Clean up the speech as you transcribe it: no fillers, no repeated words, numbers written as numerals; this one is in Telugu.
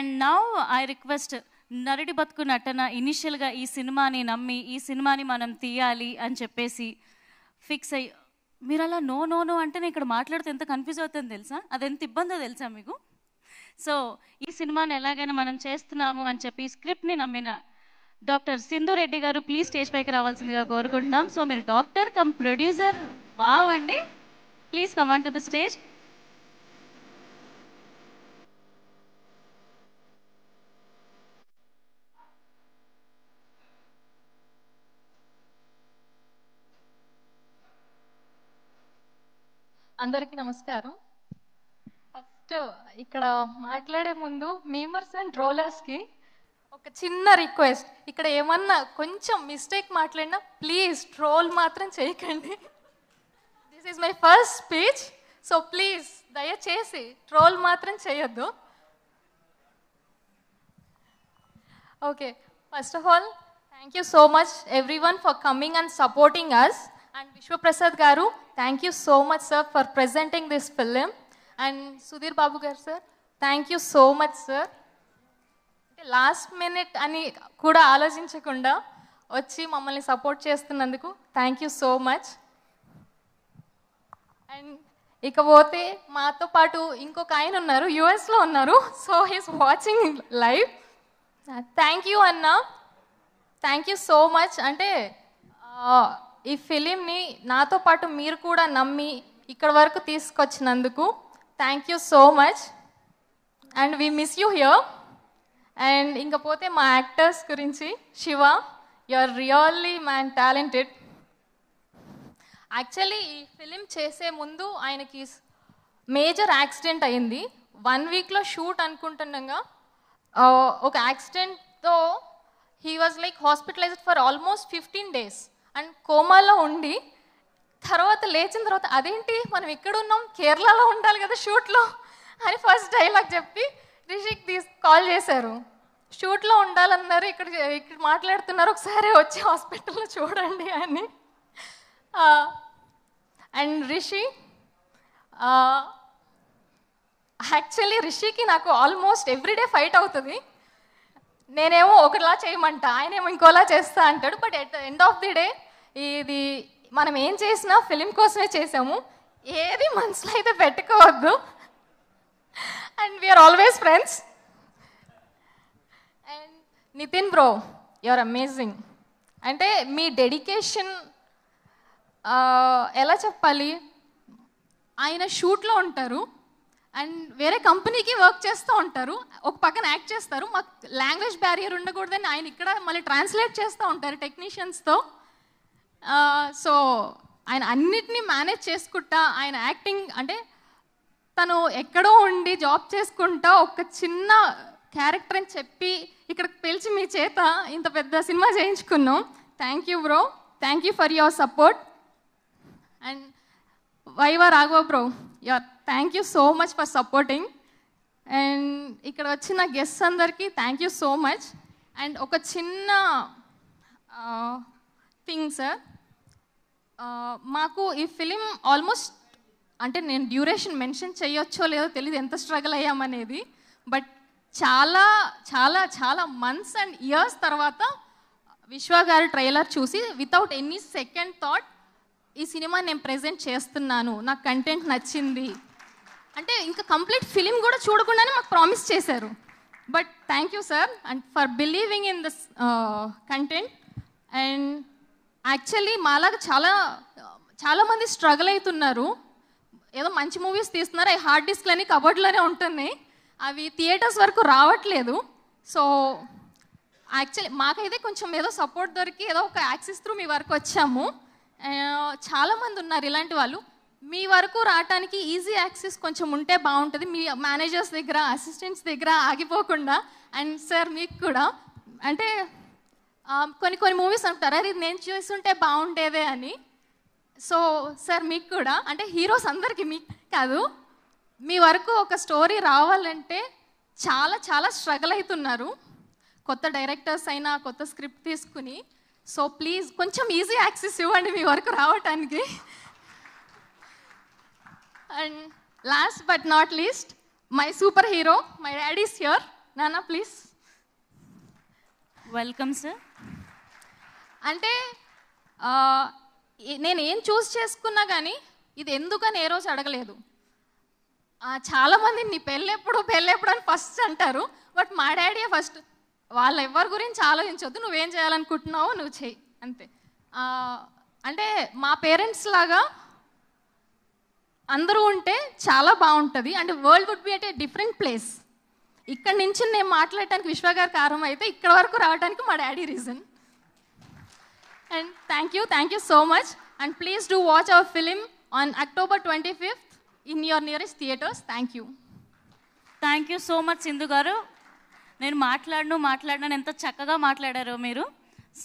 అండ్ నౌ ఐ రిక్వెస్ట్ నరుడి బతుకు నటన ఇనిషియల్గా ఈ సినిమాని నమ్మి ఈ సినిమాని మనం తీయాలి అని చెప్పేసి ఫిక్స్ అయ్యి, మీరు అలా నో నో నో అంటే నేను ఇక్కడ మాట్లాడితే ఎంత కన్ఫ్యూజ్ అవుతుందో తెలుసా, అది ఎంత ఇబ్బందో తెలుసా మీకు. సో ఈ సినిమాని ఎలాగైనా మనం చేస్తున్నాము అని చెప్పి స్క్రిప్ట్ని నమ్మిన డాక్టర్ సింధు రెడ్డి గారు ప్లీజ్ స్టేజ్ పైకి రావాల్సిందిగా కోరుకుంటున్నాం. సో మీరు డాక్టర్ కమ్ ప్రొడ్యూసర్ వావ్ అండి, please come on to the stage. అందరికీ నమస్కారం. ఫస్ట్ ఇక్కడ మాట్లాడే ముందు మీమర్స్ అండ్ ట్రోలర్స్కి ఒక చిన్న రిక్వెస్ట్, ఇక్కడ ఏమన్నా కొంచెం మిస్టేక్ మాట్లాడినా ప్లీజ్ ట్రోల్ మాత్రం చేయకండి. This is my first speech, so please దయచేసి ట్రోల్ మాత్రం చేయొద్దు. Okay, first of all thank you so much everyone for coming and supporting us. And Vishwaprasad Garu, thank you so much sir for presenting this film. And Sudhir Babu Garu sir, thank you so much sir. Last minute ani kuda ఆలోచించకుండా వచ్చి మమ్మల్ని సపోర్ట్ చేస్తున్నందుకు thank you so much. And ఇకపోతే మాతో పాటు ఇంకొక ఆయన ఉన్నారు, యుఎస్లో ఉన్నారు, so he's watching live. Thank you అన్న, థ్యాంక్ యూ సో మచ్. అంటే ఈ ఫిలింని నాతో పాటు మీరు కూడా నమ్మి ఇక్కడ వరకు తీసుకొచ్చినందుకు thank you so much. And we miss you here. And ఇంకపోతే మా యాక్టర్స్ గురించి, Shiva, you are really man talented. Actually ఈ ఫిలిం చేసే ముందు ఆయనకి మేజర్ యాక్సిడెంట్ అయింది. 1 వీక్లో షూట్ అనుకుంటుండగా ఒక యాక్సిడెంట్తో he was like hospitalised for almost 15 days and కోమాలో ఉండి తర్వాత లేచిన తర్వాత అదేంటి మనం ఇక్కడ ఉన్నాం, కేరళలో ఉండాలి కదా షూట్లో అని ఫస్ట్ డైలాగ్ చెప్పి రిషిక్ కాల్ చేశారు. షూట్లో ఉండాలన్నారు, ఇక్కడ మాట్లాడుతున్నారు, ఒకసారి వచ్చి హాస్పిటల్లో చూడండి అని. అండ్ రిషి, యాక్చువల్లీ రిషికి నాకు ఆల్మోస్ట్ ఎవ్రీడే ఫైట్ అవుతుంది. నేనేమో ఒకలా చేయమంట, ఆయనేమో ఇంకోలా చేస్తా అంటాడు. But at the end of the day ఇది మనం ఏం చేసినా ఫిలిం కోసమే చేసాము, ఏది మనసులో అయితే పెట్టుకోవద్దు. And we are always friends. And Nithin bro, you are amazing. అంటే మీ డెడికేషన్ ఎలా చెప్పాలి, ఆయన షూట్లో ఉంటారు అండ్ వేరే కంపెనీకి వర్క్ చేస్తూ ఉంటారు, ఒక పక్కన యాక్ట్ చేస్తారు. మాకు లాంగ్వేజ్ బ్యారియర్ ఉండకూడదని ఆయన ఇక్కడ మళ్ళీ ట్రాన్స్లేట్ చేస్తూ ఉంటారు టెక్నీషియన్స్తో. సో ఆయన అన్నిటినీ మేనేజ్ చేసుకుంటా, ఆయన యాక్టింగ్ అంటే తను ఎక్కడో ఉండి జాబ్ చేసుకుంటా ఒక చిన్న క్యారెక్టర్ అని చెప్పి ఇక్కడికి పిలిచి మీ చేత ఇంత పెద్ద సినిమా చేయించుకున్నాం. Thank you bro, thank you for your support. And Viva Raghava bro, thank you so much for supporting. And ఇక్కడ వచ్చిన గెస్ట్స్ అందరికీ thank you so much. And ఒక చిన్న థింగ్ సార్, మాకు ఈ ఫిలిం ఆల్మోస్ట్ అంటే నేను డ్యూరేషన్ మెన్షన్ చేయొచ్చో లేదో తెలియదు ఎంత స్ట్రగుల్ అయ్యామనేది. బట్ చాలా చాలా చాలా మంత్స్ అండ్ ఇయర్స్ తర్వాత విశ్వ గారి ట్రైలర్ చూసి వితౌట్ ఎనీ సెకండ్ థాట్ ఈ సినిమా నేను ప్రెజెంట్ చేస్తున్నాను, నాకు కంటెంట్ నచ్చింది అంటే ఇంకా కంప్లీట్ ఫిలిం కూడా చూడకుండానే మాకు ప్రామిస్ చేశారు. But thank you sir and for believing in this content. And actually మాలాగా చాలామంది స్ట్రగుల్ అవుతున్నారు, ఏదో మంచి మూవీస్ తీస్తున్నారు, అవి హార్డ్ డిస్క్లని కబోర్డ్లోనే ఉంటున్నాయి, అవి థియేటర్స్ వరకు రావట్లేదు. సో యాక్చువల్లీ మాకైతే కొంచెం ఏదో సపోర్ట్ దొరికి ఏదో ఒక యాక్సిస్ త్రూ మీ వరకు వచ్చాము. చాలామంది ఉన్నారు ఇలాంటి వాళ్ళు, మీ వరకు రావటానికి ఈజీ యాక్సెస్ కొంచెం ఉంటే బాగుంటుంది, మీ మేనేజర్స్ దగ్గర అసిస్టెంట్స్ దగ్గర ఆగిపోకుండా. అండ్ సార్ మీకు కూడా అంటే కొన్ని మూవీస్ అంటారు అది నేను చూస్తుంటే బాగుండేదే అని. సో సార్ మీకు కూడా అంటే హీరోస్ అందరికీ మీకు కాదు, మీ వరకు ఒక స్టోరీ రావాలంటే చాలా చాలా స్ట్రగుల్ అవుతున్నారు, కొత్త డైరెక్టర్స్ అయినా కొత్త స్క్రిప్ట్ తీసుకుని. సో ప్లీజ్ కొంచెం ఈజీ యాక్సెస్ ఇవ్వండి మీ వరకు రావటానికి. And last but not least my super hero, my daddy is here. నాన్న ప్లీజ్. Welcome sir. అంటే నేను ఏం చూస్ చేసుకున్నా కానీ ఇది ఎందుకని ఏ రోజు అడగలేదు. చాలామంది నీ పెళ్ళెప్పుడు అని ఫస్ట్ అంటారు. బట్ మా డాడీ ఫస్ట్ వాళ్ళ ఎవరి గురించి ఆలోచించొద్దు, నువ్వేం చేయాలనుకుంటున్నావో నువ్వు చెయ్యి అంతే. అంటే మా పేరెంట్స్ లాగా అందరూ ఉంటే చాలా బాగుంటుంది. అంటే world would be at a different place. ఇక్కడ నుంచి నేను మాట్లాడటానికి విశ్వ గారి కారణం అయితే ఇక్కడ వరకు రావడానికి మా daddy reason. And thank you so much. And please do watch hour film on October 25th in your nearest theaters. Thank you. Thank you so much Sindhu గారు. నేను మాట్లాడను ఎంత చక్కగా మాట్లాడారో మీరు.